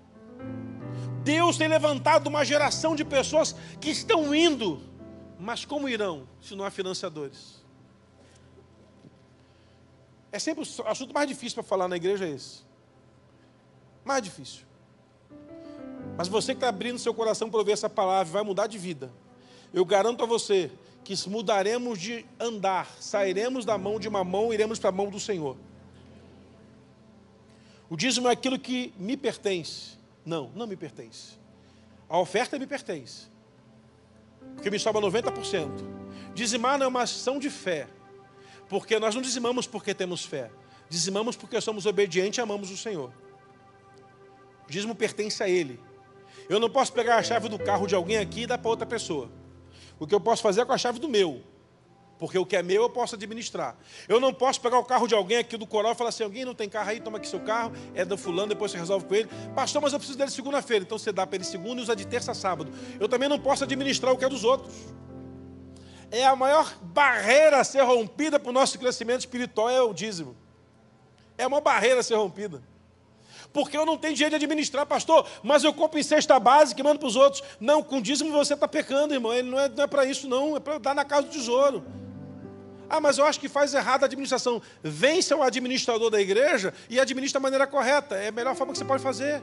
Deus tem levantado uma geração de pessoas que estão indo, mas como irão, se não há financiadores? É sempre o assunto mais difícil para falar na igreja, é esse. Mais difícil. Mas você que está abrindo seu coração para ouvir essa palavra, vai mudar de vida. Eu garanto a você que mudaremos de andar, sairemos da mão de Mamom e iremos para a mão do Senhor. O dízimo é aquilo que me pertence. Não me pertence. A oferta me pertence, porque me sobra 90%. Dizimar não é uma ação de fé, porque nós não dizimamos porque temos fé, dizimamos porque somos obedientes e amamos o Senhor. O dízimo pertence a Ele. Eu não posso pegar a chave do carro de alguém aqui e dar para outra pessoa. O que eu posso fazer é com a chave do meu, porque o que é meu eu posso administrar. Eu não posso pegar o carro de alguém aqui do coral e falar assim, alguém não tem carro aí, toma aqui seu carro, é do fulano, depois você resolve com ele. Pastor, mas eu preciso dele segunda-feira, então você dá para ele segunda e usa de terça a sábado. Eu também não posso administrar o que é dos outros. É a maior barreira a ser rompida para o nosso crescimento espiritual, é o dízimo. É uma barreira a ser rompida. Porque eu não tenho dinheiro de administrar, pastor, mas eu compro em cesta básica e mando para os outros. Não, com dízimo você está pecando, irmão, ele não é para isso não, é para dar na casa do tesouro. Ah, mas eu acho que faz errado a administração. Vença o administrador da igreja e administra da maneira correta. É a melhor forma que você pode fazer.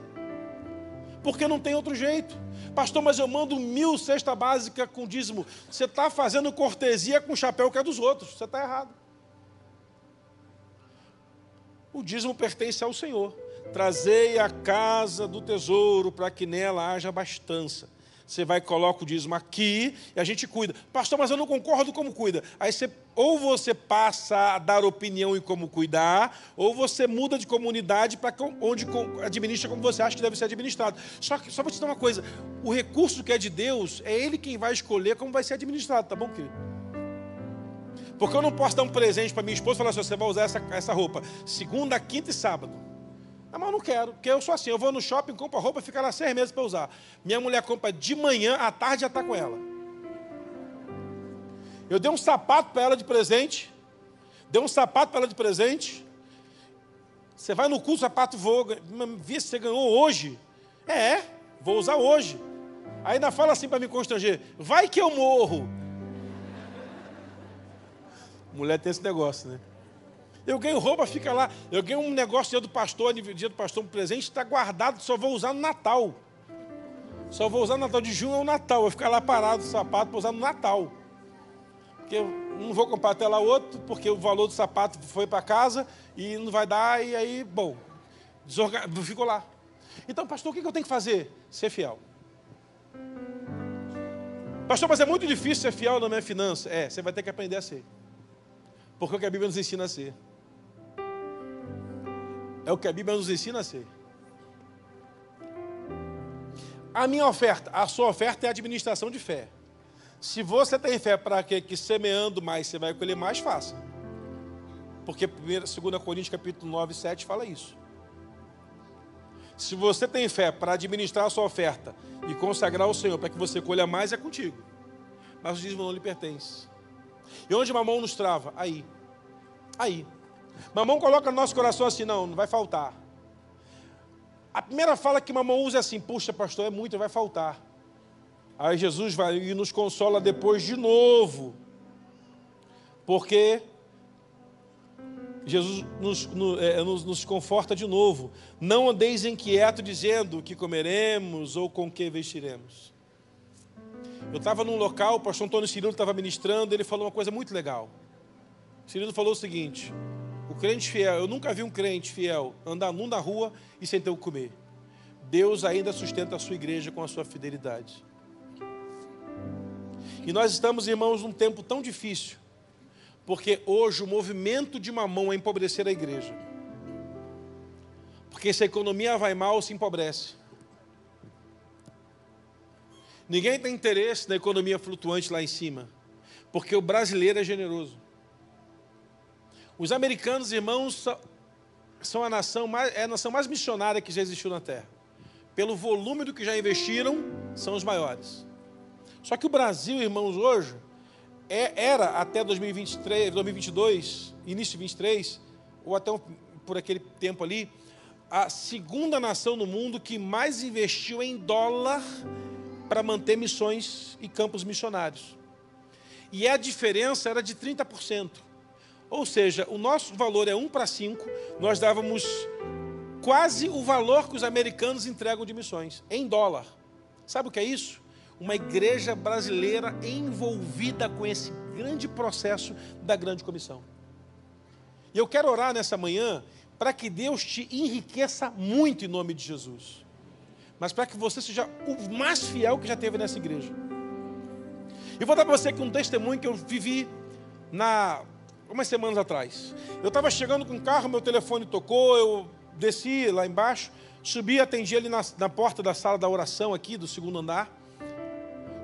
Porque não tem outro jeito. Pastor, mas eu mando 1.000 cesta básica com dízimo. Você está fazendo cortesia com o chapéu que é dos outros. Você está errado. O dízimo pertence ao Senhor. Trazei a casa do tesouro para que nela haja abastança. Você vai e coloca o dízimo aqui e a gente cuida. Pastor, mas eu não concordo como cuida. Aí ou você passa a dar opinião em como cuidar, ou você muda de comunidade para onde administra como você acha que deve ser administrado. Só para te dar uma coisa, o recurso que é de Deus, é Ele quem vai escolher como vai ser administrado, tá bom, querido? Porque eu não posso dar um presente para minha esposa e falar assim, você vai usar essa roupa segunda, quinta e sábado. Ah, mas eu não quero, porque eu sou assim, eu vou no shopping, compro a roupa e fica lá 6 meses para usar. Minha mulher compra de manhã, à tarde já está com ela. Eu dei um sapato para ela de presente. Você vai no culto, o sapato voa. Vê se você ganhou hoje. Vou usar hoje. Aí ainda fala assim para me constranger, vai que eu morro. Mulher tem esse negócio, né? Eu ganho roupa, fica lá. Eu ganho um negócio dia do pastor, um presente, está guardado, só vou usar no Natal. De junho é o Natal. Eu vou ficar lá parado o sapato para usar no Natal. Porque eu não vou comprar até lá outro, porque o valor do sapato foi para casa e não vai dar, e aí, bom, ficou lá. Então, pastor, o que eu tenho que fazer? Ser fiel. Pastor, mas é muito difícil ser fiel na minha finança. Você vai ter que aprender a ser. Porque é o que a Bíblia nos ensina a ser. É o que a Bíblia nos ensina a ser. A minha oferta, a sua oferta é a administração de fé. Se você tem fé para que semeando mais você vai colher mais, faça. Porque 2 Coríntios capítulo 9, 7 fala isso. Se você tem fé para administrar a sua oferta e consagrar ao Senhor para que você colha mais, é contigo. Mas o dízimo não lhe pertence. E onde Mamão nos trava? Aí. Mamão coloca no nosso coração assim, não vai faltar. A primeira fala que Mamão usa é assim, puxa pastor, é muito, vai faltar. Aí Jesus vai e nos consola depois de novo. Porque Jesus nos conforta de novo. Não andeis inquieto dizendo o que comeremos ou com que vestiremos. Eu estava num local, o pastor Antônio Cirilo estava ministrando, ele falou uma coisa muito legal. Cirilo falou o seguinte, o crente fiel, eu nunca vi um crente fiel andar nu na rua e sem ter o que comer. Deus ainda sustenta a sua igreja com a sua fidelidade. E nós estamos, irmãos, num tempo tão difícil, porque hoje o movimento de Mamão é empobrecer a igreja. Porque se a economia vai mal, se empobrece. Ninguém tem interesse na economia flutuante lá em cima, porque o brasileiro é generoso. Os americanos, irmãos, são a nação mais missionária que já existiu na Terra. Pelo volume do que já investiram, são os maiores. Só que o Brasil, irmãos, hoje, era até 2023, 2022, início de 2023, ou até por aquele tempo ali, a segunda nação no mundo que mais investiu em dólar para manter missões e campos missionários. E a diferença era de 30%. Ou seja, o nosso valor é 1:5, nós dávamos quase o valor que os americanos entregam de missões, em dólar. Sabe o que é isso? Uma igreja brasileira envolvida com esse grande processo da grande comissão. E eu quero orar nessa manhã para que Deus te enriqueça muito em nome de Jesus. Mas para que você seja o mais fiel que já teve nessa igreja. E vou dar para você aqui um testemunho que eu vivi umas semanas atrás. Eu estava chegando com o carro, meu telefone tocou, eu desci lá embaixo, subi, atendi ali na porta da sala da oração aqui, do segundo andar.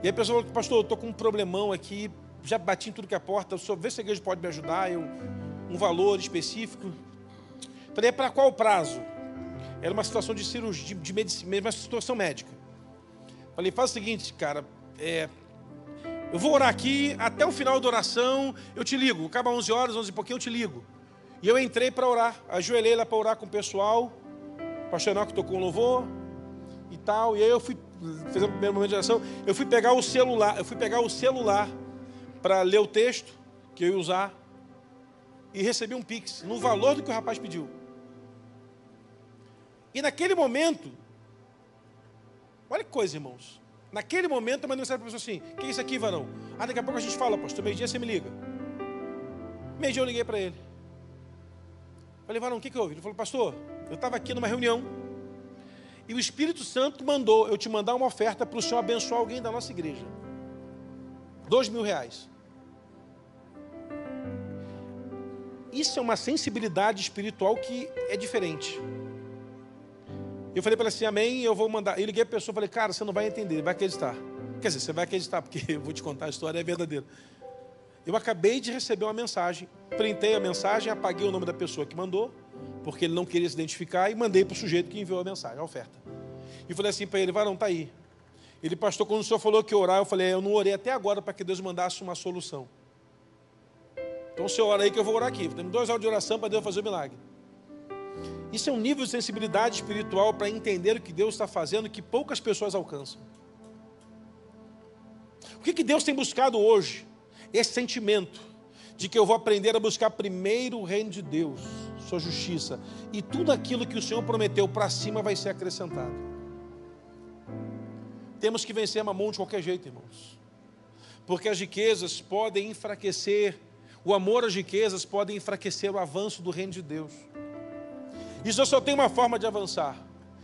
E aí a pessoa falou, pastor, eu estou com um problemão aqui, já bati em tudo que é porta, só vê se a igreja pode me ajudar, um valor específico. Falei, para qual prazo? Era uma situação de cirurgia, de medicina, uma situação médica. Falei, faz o seguinte, cara, eu vou orar aqui, até o final da oração, eu te ligo. Acaba 11 horas, 11 e pouquinho, eu te ligo. E eu entrei para orar, ajoelhei lá para orar com o pessoal, o pastor Enoque tocou um louvor e tal. E aí eu fui, fiz o primeiro momento de oração, eu fui pegar o celular para ler o texto que eu ia usar e recebi um Pix, no valor do que o rapaz pediu. E naquele momento, olha que coisa, irmãos. Naquele momento eu mandei mensagem para a pessoa assim: que é isso aqui, varão? Ah, daqui a pouco a gente fala, pastor, meio-dia você me liga. Meio-dia eu liguei para ele. Falei: varão, o que houve? Ele falou: pastor, eu estava aqui numa reunião e o Espírito Santo mandou eu te mandar uma oferta para o senhor abençoar alguém da nossa igreja. R$2.000. Isso é uma sensibilidade espiritual que é diferente. Eu falei para ele assim: amém, eu vou mandar. Eu liguei para a pessoa e falei: cara, você não vai entender, vai acreditar. Quer dizer, você vai acreditar, porque eu vou te contar a história, é verdadeira. Eu acabei de receber uma mensagem, printei a mensagem, apaguei o nome da pessoa que mandou, porque ele não queria se identificar, e mandei para o sujeito que enviou a mensagem, a oferta. E falei assim para ele: varão, está aí. Ele: pastor, quando o senhor falou que ia orar, eu falei: eu não orei até agora para que Deus mandasse uma solução. Então o senhor ora aí que eu vou orar aqui. Temos 2 horas de oração para Deus fazer o milagre. Isso é um nível de sensibilidade espiritual para entender o que Deus está fazendo que poucas pessoas alcançam. O que Deus tem buscado hoje? Esse sentimento de que eu vou aprender a buscar primeiro o reino de Deus, sua justiça, e tudo aquilo que o Senhor prometeu para cima vai ser acrescentado. Temos que vencer Mamon de qualquer jeito, irmãos, porque as riquezas podem enfraquecer, o amor às riquezas pode enfraquecer o avanço do reino de Deus. Isso só tem uma forma de avançar: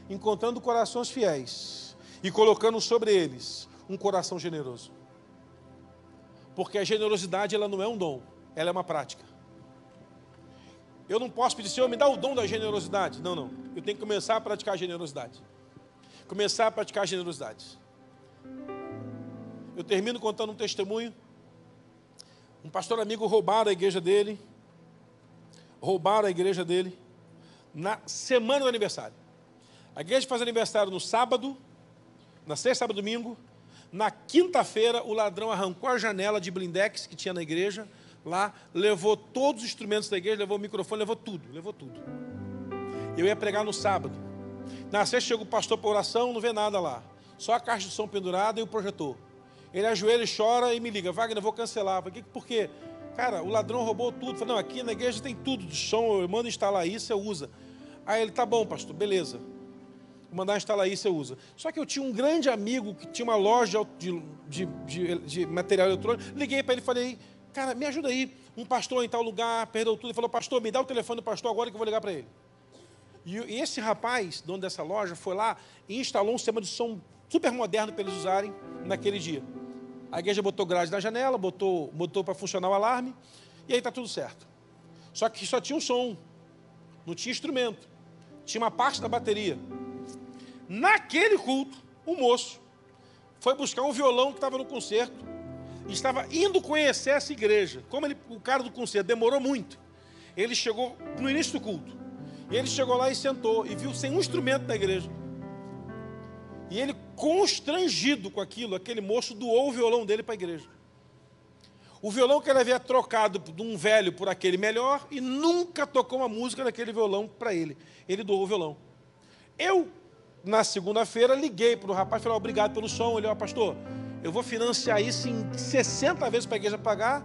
encontrando corações fiéis e colocando sobre eles um coração generoso. Porque a generosidade, ela não é um dom, ela é uma prática. Eu não posso pedir: Senhor, me dá o dom da generosidade. Não, não. Eu tenho que começar a praticar a generosidade. Começar a praticar a generosidade. Eu termino contando um testemunho. Um pastor amigo roubaram a igreja dele. Na semana do aniversário. A igreja faz aniversário no sábado, na sexta, sábado e domingo. Na quinta-feira, o ladrão arrancou a janela de blindex que tinha na igreja, lá, levou todos os instrumentos da igreja, levou o microfone, levou tudo. Eu ia pregar no sábado. Na sexta chega o pastor para oração, não vê nada lá. Só a caixa de som pendurada e o projetor. Ele ajoelha e chora e me liga: Wagner, eu vou cancelar. Eu falei: por quê? Cara, o ladrão roubou tudo. Eu falei: não, aqui na igreja tem tudo de som, eu mando instalar isso, você usa. Aí ele: tá bom, pastor, beleza. Vou mandar instalar isso, você usa. Só que eu tinha um grande amigo que tinha uma loja de material eletrônico. Liguei para ele e falei: cara, me ajuda aí. Um pastor em tal lugar perdeu tudo. Ele falou: pastor, me dá o telefone do pastor agora que eu vou ligar para ele. E esse rapaz, dono dessa loja, foi lá e instalou um sistema de som super moderno para eles usarem naquele dia. A igreja botou grade na janela, botou para funcionar o alarme, e aí está tudo certo. Só que só tinha um som, não tinha instrumento, tinha uma parte da bateria. Naquele culto, o moço foi buscar um violão que estava no concerto, e estava indo conhecer essa igreja. Como o cara do concerto demorou muito, ele chegou no início do culto, e ele chegou lá e sentou, e viu sem um instrumento na igreja. E ele, constrangido com aquilo, aquele moço doou o violão dele para a igreja. O violão que ele havia trocado de um velho por aquele melhor, e nunca tocou uma música daquele violão para ele. Ele doou o violão. Eu, na segunda-feira, liguei para o rapaz e falei: obrigado pelo som. Ele: pastor, eu vou financiar isso em 60 vezes para a igreja pagar,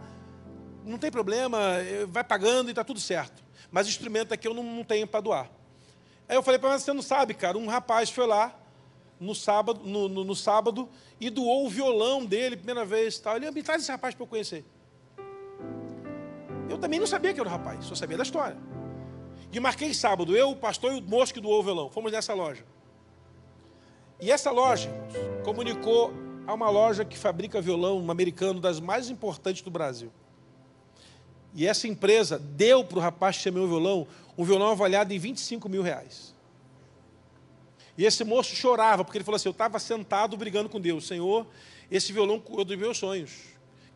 não tem problema, vai pagando e está tudo certo. Mas instrumento aqui eu não tenho para doar. Aí eu falei para ele: você não sabe, cara, um rapaz foi lá no sábado e doou o violão dele, primeira vez. Tal. Ele: me traz esse rapaz para eu conhecer. Eu também não sabia que era o rapaz, só sabia da história. E marquei sábado, eu, o pastor e o moço que doou o violão. Fomos nessa loja. E essa loja comunicou a uma loja que fabrica violão, um americano, das mais importantes do Brasil. E essa empresa deu para o rapaz que chamou o violão, um violão avaliado em R$25 mil. E esse moço chorava, porque ele falou assim: eu estava sentado brigando com Deus. Senhor, esse violão é dos meus sonhos.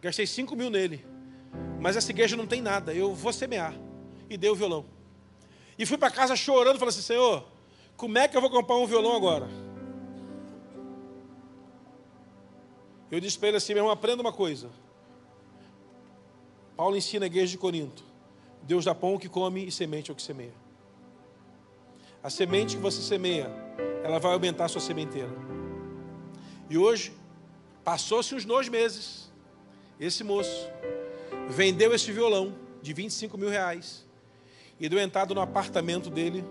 Gastei 5 mil nele. Mas essa igreja não tem nada, eu vou semear. E dei o violão. E fui para casa chorando, falei assim: Senhor, como é que eu vou comprar um violão agora? Eu disse para ele assim: meu irmão, aprenda uma coisa. Paulo ensina a igreja de Corinto: Deus dá pão ao que come e semente ao que semeia. A semente que você semeia, ela vai aumentar a sua sementeira. E hoje, passou-se uns 2 meses, esse moço vendeu esse violão de 25 mil reais e deu entrada no apartamento dele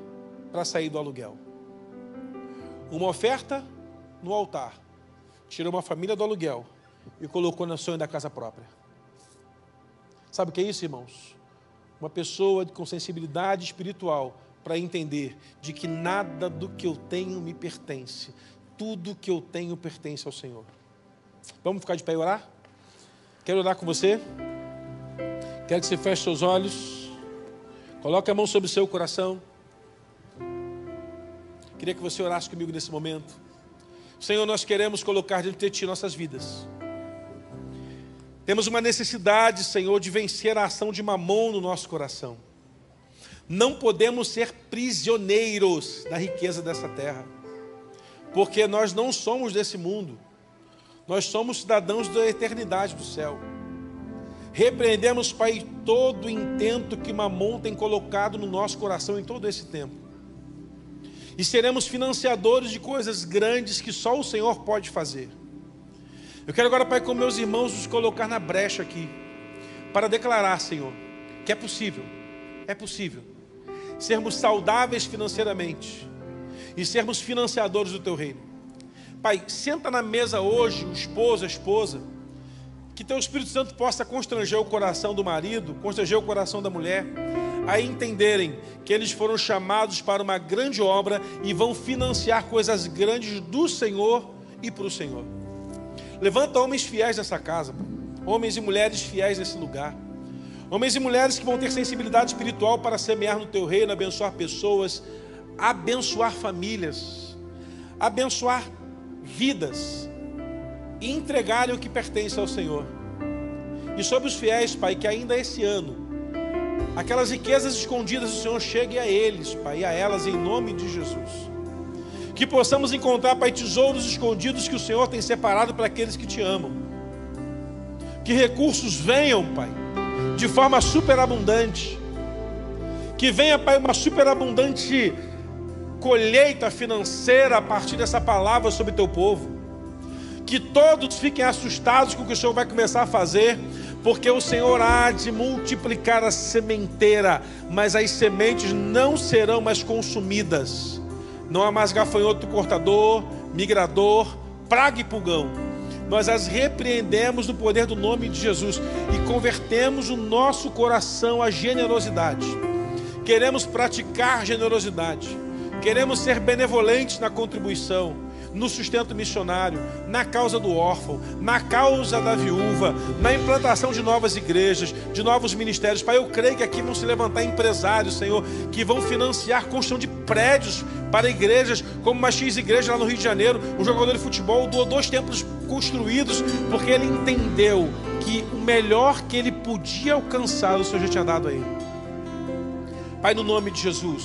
para sair do aluguel. Uma oferta no altar. Tirou uma família do aluguel e colocou no sonho da casa própria. Sabe o que é isso, irmãos? Uma pessoa com sensibilidade espiritual para entender de que nada do que eu tenho me pertence. Tudo que eu tenho pertence ao Senhor. Vamos ficar de pé e orar? Quero orar com você. Quero que você feche seus olhos. Coloque a mão sobre o seu coração. Queria que você orasse comigo nesse momento. Senhor, nós queremos colocar diante de Ti nossas vidas. Temos uma necessidade, Senhor, de vencer a ação de Mamon no nosso coração. Não podemos ser prisioneiros da riqueza dessa terra, porque nós não somos desse mundo. Nós somos cidadãos da eternidade do céu. Repreendemos, Pai, todo o intento que Mamon tem colocado no nosso coração em todo esse tempo. E seremos financiadores de coisas grandes que só o Senhor pode fazer. Eu quero agora, Pai, com meus irmãos, nos colocar na brecha aqui, para declarar, Senhor, que é possível, sermos saudáveis financeiramente e sermos financiadores do Teu reino. Pai, senta na mesa hoje, o esposo, a esposa, que Teu Espírito Santo possa constranger o coração do marido, constranger o coração da mulher, a entenderem que eles foram chamados para uma grande obra e vão financiar coisas grandes do Senhor e para o Senhor. Levanta homens fiéis nessa casa, homens e mulheres fiéis nesse lugar, homens e mulheres que vão ter sensibilidade espiritual para semear no Teu reino, abençoar pessoas, abençoar famílias, abençoar vidas e entregarem o que pertence ao Senhor. E sobre os fiéis, Pai, que ainda esse ano aquelas riquezas escondidas do Senhor cheguem a eles, Pai, e a elas em nome de Jesus. Que possamos encontrar, Pai, tesouros escondidos que o Senhor tem separado para aqueles que Te amam. Que recursos venham, Pai, de forma superabundante. Que venha, Pai, uma superabundante colheita financeira a partir dessa palavra sobre Teu povo. Que todos fiquem assustados com o que o Senhor vai começar a fazer, porque o Senhor há de multiplicar a sementeira, mas as sementes não serão mais consumidas. Não há mais gafanhoto cortador, migrador, praga e pulgão. Nós as repreendemos no poder do nome de Jesus e convertemos o nosso coração à generosidade. Queremos praticar generosidade. Queremos ser benevolentes na contribuição, no sustento missionário, na causa do órfão, na causa da viúva, na implantação de novas igrejas, de novos ministérios. Pai, eu creio que aqui vão se levantar empresários, Senhor, que vão financiar construção de prédios para igrejas, como uma X igreja lá no Rio de Janeiro. Um jogador de futebol doou 2 templos construídos, porque ele entendeu que o melhor que ele podia alcançar, o Senhor já tinha dado a ele. Pai, no nome de Jesus,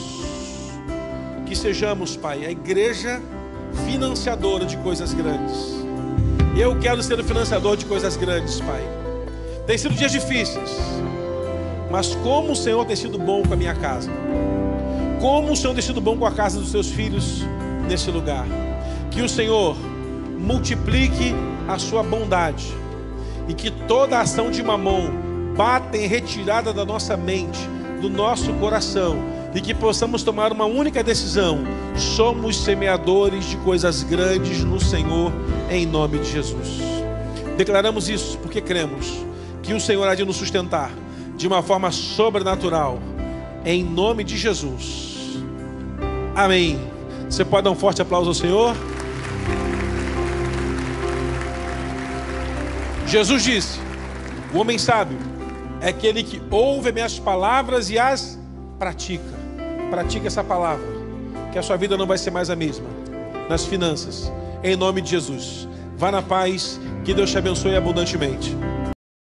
que sejamos, Pai, a igreja financiadora de coisas grandes. Eu quero ser o financiador de coisas grandes, Pai. Tem sido dias difíceis, mas como o Senhor tem sido bom com a minha casa, como o Senhor tem sido bom com a casa dos Seus filhos nesse lugar. Que o Senhor multiplique a sua bondade e que toda a ação de Mamon bata em retirada da nossa mente, do nosso coração, e que possamos tomar uma única decisão: somos semeadores de coisas grandes no Senhor, em nome de Jesus. Declaramos isso porque cremos que o Senhor há de nos sustentar de uma forma sobrenatural, em nome de Jesus. Amém. Você pode dar um forte aplauso ao Senhor? Jesus disse: o homem sábio é aquele que ouve minhas palavras e as pratica. Pratique essa palavra, que a sua vida não vai ser mais a mesma nas finanças, em nome de Jesus. Vá na paz, que Deus te abençoe abundantemente.